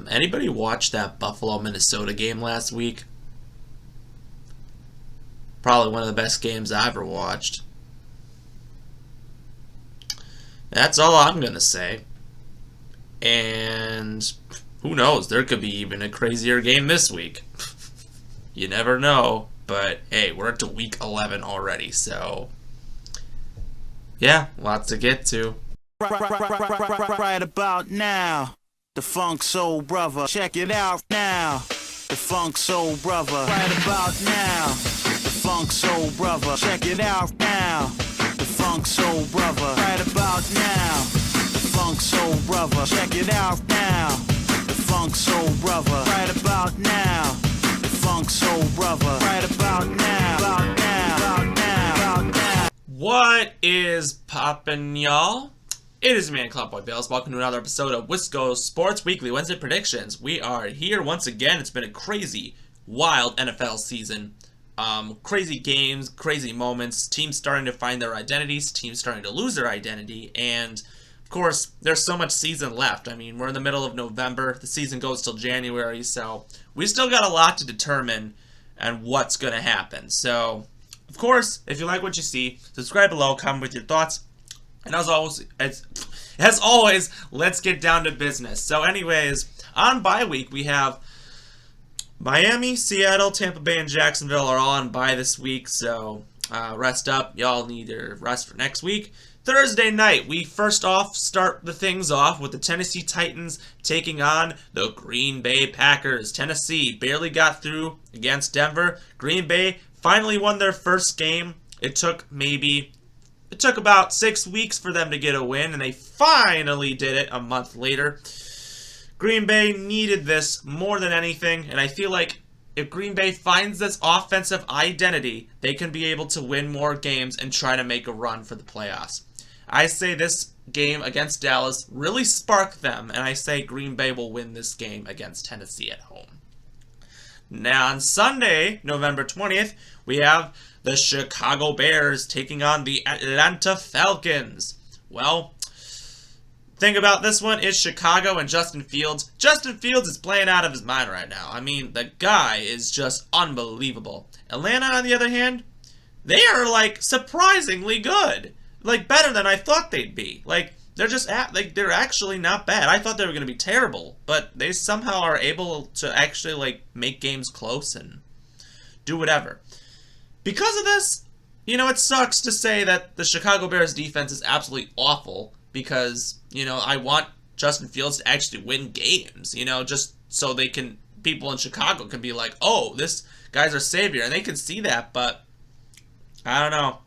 Anybody watch that Buffalo-Minnesota game last week? Probably one of the best games I ever watched. That's all I'm going to say. And who knows? There could be even a crazier game this week. You never know. But hey, we're up to week 11 already, so yeah, lots to get to. Right about now, the Funk Soul Brother. Check it out now. The Funk Soul Brother. Right about now, the Funk Soul Brother. Check it out now. The Funk Soul Brother. Right about now, the Funk Soul Brother. Check it out now. The Funk Soul Brother. Right about now, the Funk Soul Brother. Right about now. About now. About now. About now. What is poppin', y'all? It is me, Cloudboy Bales. Welcome to another episode of Wisco Sports Weekly Wednesday Predictions. We are here once again. It's been a crazy, wild NFL season. Crazy games, crazy moments, teams starting to find their identities, teams starting to lose their identity, and of course, there's so much season left. I mean, we're in the middle of November. The season goes till January, so we still got a lot to determine and what's going to happen. So, of course, if you like what you see, subscribe below, comment with your thoughts. And as always, let's get down to business. So anyways, on bye week, we have Miami, Seattle, Tampa Bay, and Jacksonville are all on bye this week. So rest up. Y'all need your rest for next week. Thursday night, we first off start the things off with the Tennessee Titans taking on the Green Bay Packers. Tennessee barely got through against Denver. Green Bay finally won their first game. It took about 6 weeks for them to get a win, and they finally did it a month later. Green Bay needed this more than anything, and I feel like if Green Bay finds this offensive identity, they can be able to win more games and try to make a run for the playoffs. I say this game against Dallas really sparked them, and I say Green Bay will win this game against Tennessee at home. Now on Sunday, November 20th, we have the Chicago Bears taking on the Atlanta Falcons. Well, thing about this one is Chicago and Justin Fields. Justin Fields is playing out of his mind right now. I mean, the guy is just unbelievable. Atlanta, on the other hand, they are, like, surprisingly good. Like, better than I thought they'd be. Like, they're actually not bad. I thought they were going to be terrible, but they somehow are able to actually, like, make games close and do whatever. Because of this, you know, it sucks to say that the Chicago Bears defense is absolutely awful because, you know, I want Justin Fields to actually win games, you know, just so people in Chicago can be like, oh, this guy's our savior, and they can see that, but I don't know.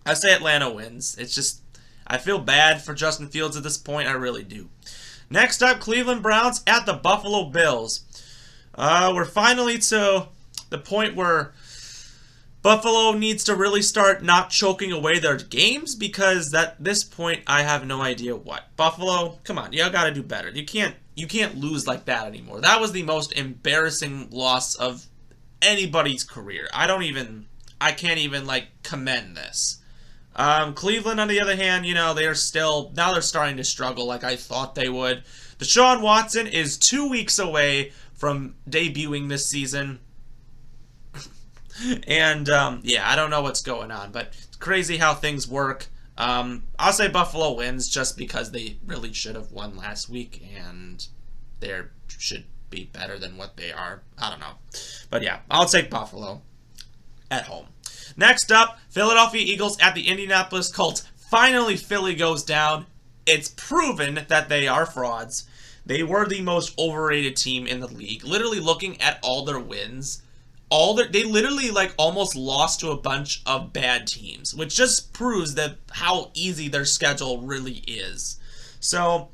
I say Atlanta wins. It's just, I feel bad for Justin Fields at this point. I really do. Next up, Cleveland Browns at the Buffalo Bills. We're finally to the point where Buffalo needs to really start not choking away their games because at this point I have no idea what. Buffalo, come on, you gotta do better. You can't lose like that anymore. That was the most embarrassing loss of anybody's career. I can't even like commend this. Cleveland, on the other hand, you know, they're starting to struggle like I thought they would. Deshaun Watson is 2 weeks away from debuting this season. And, yeah, I don't know what's going on, but it's crazy how things work. I'll say Buffalo wins just because they really should have won last week, and they should be better than what they are. I don't know. But, yeah, I'll take Buffalo at home. Next up, Philadelphia Eagles at the Indianapolis Colts. Finally, Philly goes down. It's proven that they are frauds. They were the most overrated team in the league. Literally looking at all their wins, they literally like almost lost to a bunch of bad teams, which just proves that how easy their schedule really is. So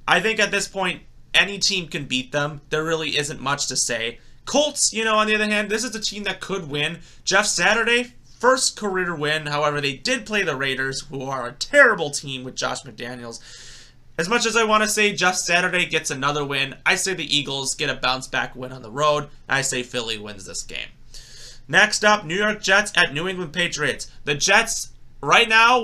I think at this point, any team can beat them. There really isn't much to say. Colts, you know, on the other hand, this is a team that could win. Jeff Saturday, first career win. However, they did play the Raiders, who are a terrible team with Josh McDaniels. As much as I want to say Jeff Saturday gets another win, I say the Eagles get a bounce-back win on the road. I say Philly wins this game. Next up, New York Jets at New England Patriots. The Jets right now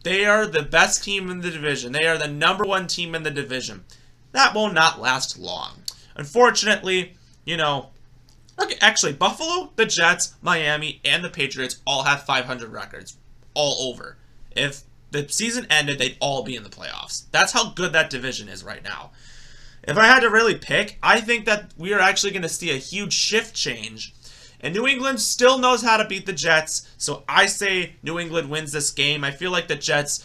they are the best team in the division. They are the number one team in the division. that will not last long. Unfortunately, okay, actually, Buffalo, the Jets, Miami, and the Patriots all have 500 records. All over. If the season ended, they'd all be in the playoffs. That's how good that division is right now. If I had to really pick, I think that we are actually going to see a huge shift change. And New England still knows how to beat the Jets, so I say New England wins this game. I feel like the Jets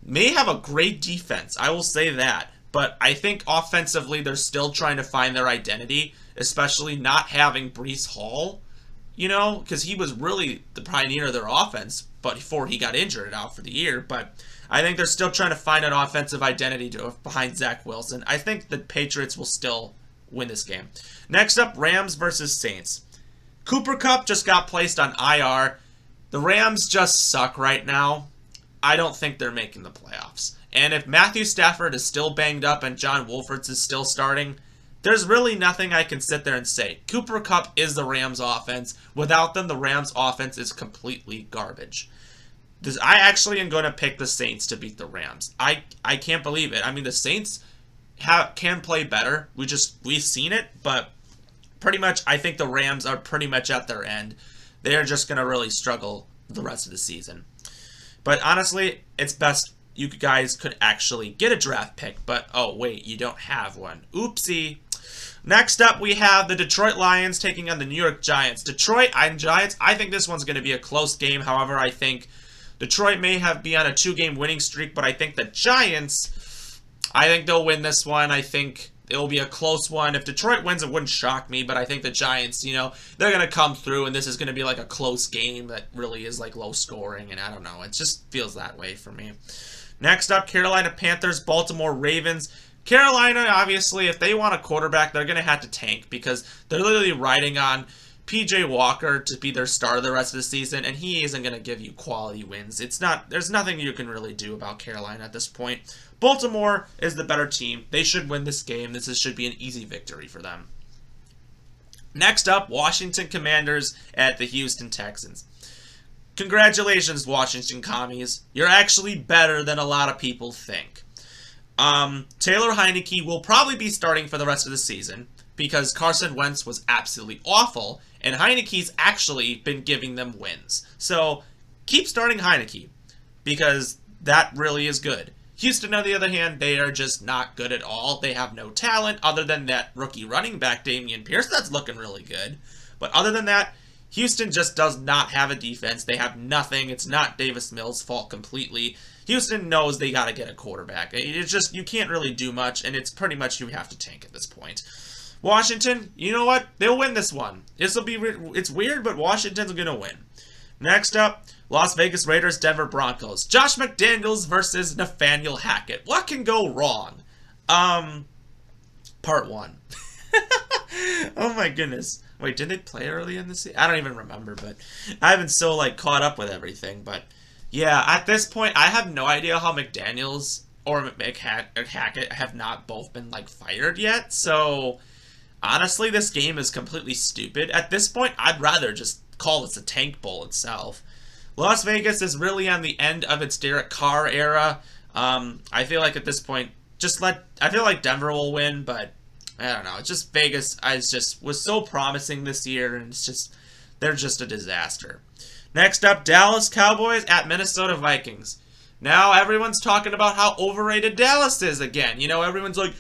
may have a great defense, I will say that. But I think offensively, they're still trying to find their identity, especially not having Breece Hall, because he was really the pioneer of their offense, but before he got injured out for the year. But I think they're still trying to find an offensive identity behind Zach Wilson. I think the Patriots will still win this game. Next up, Rams versus Saints. Cooper Kupp just got placed on IR. The Rams just suck right now. I don't think they're making the playoffs. And if Matthew Stafford is still banged up and John Wolford is still starting, there's really nothing I can sit there and say. Cooper Kupp is the Rams offense. Without them, the Rams offense is completely garbage. I actually am going to pick the Saints to beat the Rams. I can't believe it. I mean, the Saints can play better. We've seen it, but pretty much I think the Rams are pretty much at their end. They're just going to really struggle the rest of the season. But honestly, it's best you guys could actually get a draft pick. But, oh, wait, you don't have one. Oopsie. Next up, we have the Detroit Lions taking on the New York Giants. Detroit and Giants, I think this one's going to be a close game. However, I think Detroit may be on a 2-game winning streak, but I think the Giants, I think they'll win this one. I think it'll be a close one. If Detroit wins, it wouldn't shock me, but I think the Giants, they're going to come through, and this is going to be like a close game that really is like low scoring, and I don't know. It just feels that way for me. Next up, Carolina Panthers, Baltimore Ravens. Carolina, obviously, if they want a quarterback, they're going to have to tank because they're literally riding on PJ Walker to be their starter the rest of the season, and he isn't going to give you quality wins. There's nothing you can really do about Carolina at this point. Baltimore is the better team. They should win this game. This should be an easy victory for them. Next up, Washington Commanders at the Houston Texans. Congratulations, Washington Commies. You're actually better than a lot of people think. Taylor Heineke will probably be starting for the rest of the season because Carson Wentz was absolutely awful, and Heineke's actually been giving them wins. So keep starting Heineke because that really is good. Houston, on the other hand, they are just not good at all. They have no talent other than that rookie running back, Dameon Pierce. That's looking really good. But other than that, Houston just does not have a defense. They have nothing. It's not Davis Mills' fault completely. Houston knows they got to get a quarterback. It's just, you can't really do much, and it's pretty much you have to tank at this point. Washington, you know what? They'll win this one. It's weird, but Washington's going to win. Next up, Las Vegas Raiders, Denver Broncos. Josh McDaniels versus Nathaniel Hackett. What can go wrong? Part 1. Oh my goodness. Wait, did they play early in the season? I don't even remember, but I haven't so caught up with everything. But yeah, at this point, I have no idea how McDaniels or Hackett have not both been fired yet. So honestly, this game is completely stupid. At this point, I'd rather just call this a tank bowl itself. Las Vegas is really on the end of its Derek Carr era. I feel like at this point, I feel like Denver will win, but I don't know. It's just Vegas was so promising this year, and they're just a disaster. Next up, Dallas Cowboys at Minnesota Vikings. Now everyone's talking about how overrated Dallas is again. Everyone's like,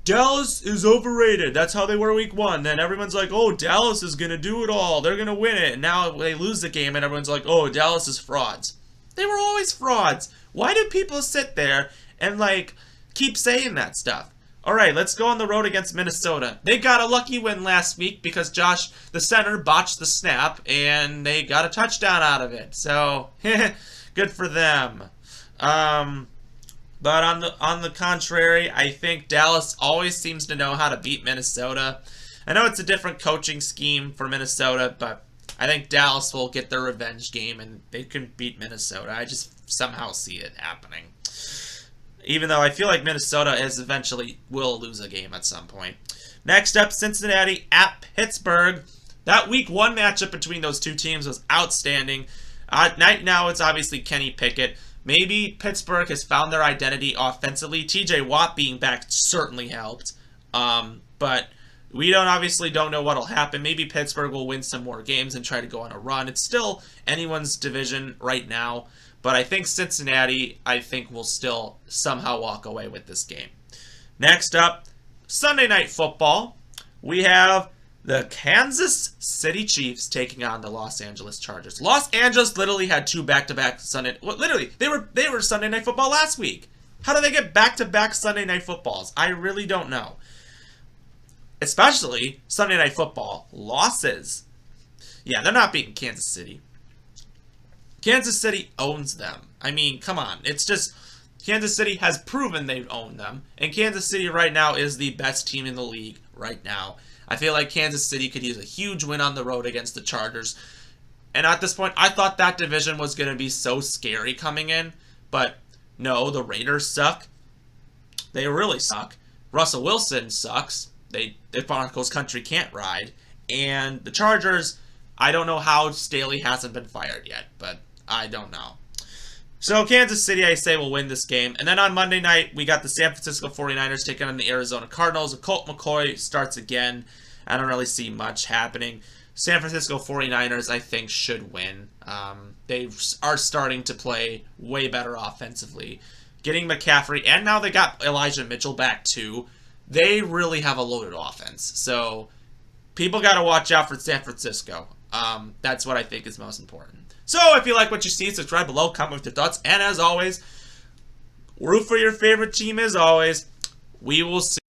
Dallas is overrated. That's how they were week 1. Then everyone's like, oh, Dallas is going to do it all. They're going to win it. And now they lose the game, and everyone's like, oh, Dallas is frauds. They were always frauds. Why do people sit there and keep saying that stuff? All right, let's go on the road against Minnesota. They got a lucky win last week because Josh, the center, botched the snap, and they got a touchdown out of it. So, good for them. But on the contrary, I think Dallas always seems to know how to beat Minnesota. I know it's a different coaching scheme for Minnesota, but I think Dallas will get their revenge game, and they can beat Minnesota. I just somehow see it happening. Even though I feel like Minnesota eventually will lose a game at some point. Next up, Cincinnati at Pittsburgh. That week 1 matchup between those two teams was outstanding. Right now, it's obviously Kenny Pickett. Maybe Pittsburgh has found their identity offensively. TJ Watt being back certainly helped. But we obviously don't know what'll happen. Maybe Pittsburgh will win some more games and try to go on a run. It's still anyone's division right now. But I think Cincinnati, will still somehow walk away with this game. Next up, Sunday Night Football. We have the Kansas City Chiefs taking on the Los Angeles Chargers. Los Angeles literally had 2 back-to-back Sunday. Well, literally, they were Sunday Night Football last week. How do they get back-to-back Sunday Night Footballs? I really don't know. Especially Sunday Night Football losses. Yeah, they're not beating Kansas City. Kansas City owns them. I mean, come on. It's just Kansas City has proven they've owned them. And Kansas City right now is the best team in the league right now. I feel like Kansas City could use a huge win on the road against the Chargers. And at this point, I thought that division was going to be so scary coming in. But no, the Raiders suck. They really suck. Russell Wilson sucks. The Broncos country can't ride. And the Chargers, I don't know how Staley hasn't been fired yet. But I don't know. So Kansas City, I say, will win this game. And then on Monday night, we got the San Francisco 49ers taking on the Arizona Cardinals. Colt McCoy starts again. I don't really see much happening. San Francisco 49ers, I think, should win. They are starting to play way better offensively. Getting McCaffrey, and now they got Elijah Mitchell back too. They really have a loaded offense. So people got to watch out for San Francisco. That's what I think is most important. So if you like what you see, subscribe below, comment with your thoughts, and as always, root for your favorite team as always. We will see.